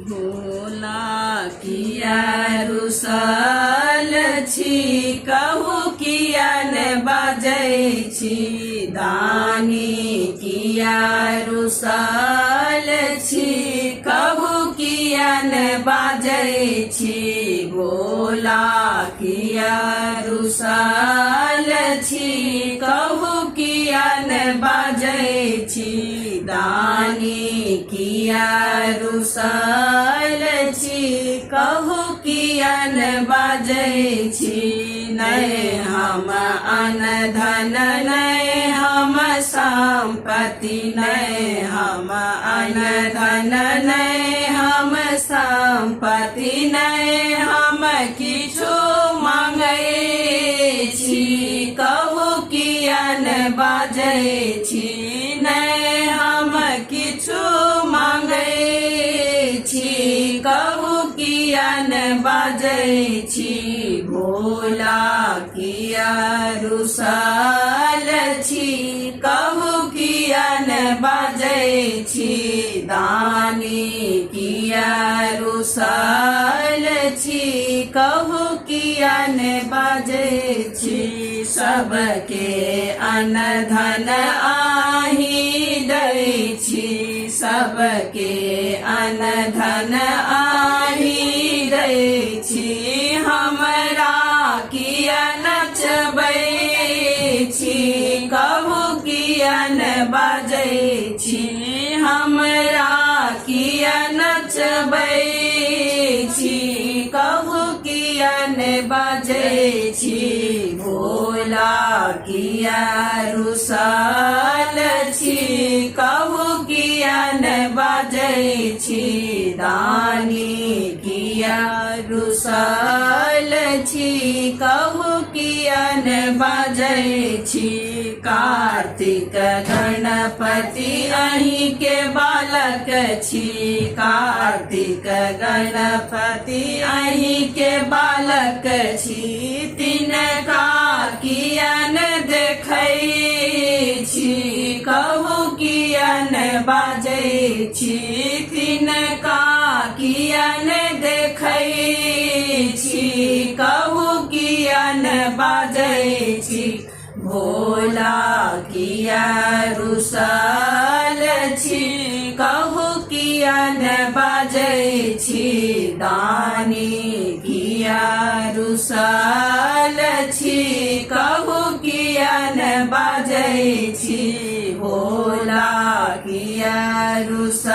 भोला किया रुसल छी, कहू किया ने बाजै छी। दानी किया रुसल छी, कहू किया ने बाजै छी। भोला किया रुसल छी, कहू किया ने बाजै छी। दानी किया रुसल छी, कहू किया ने बाजै छी। नहीं हम अन्न धन नहीं हम संपत्ति, नहीं हम अन्न धन नहीं हम संपत्ति, नहीं हम किछु मांगै छी। कहू किया ने बाजै छी, नहीं हम किछु मांगै छी। कहू किया ने बाजै छी। भोला किया रुसल छी, कहू किया ने बाजै छी। दानी किया रुसल छी, कहू किया ने बाजै छी। सबके अन्न धन आहि दै छी, सबके अन्न धन आहि दै छी। हमरा किया नचबै छी, कहू किया ने बाजै छी। हमरा किया नचबै छी, कहू किया ने बाजै छी। भोला किया रुसल छी, कहू किया ने बाजै छी। दानी किया रुसल छी, कहू किया ने बाजै छी। कार्तिक गणपति अहीं के बालक छी, कार्तिक गणपति अहीं के बालक छी। तिनका किया ने देखै छी, कहू किया ने बाजै छी। तिनका किया ने देखै छी, कहू किया ने बाजै छी। भोला किया रुसल छी, कहू किया ने बाजै छी। दानी किया रुसल छी, कहू किया ने बाजै छी। भोला किया रुसल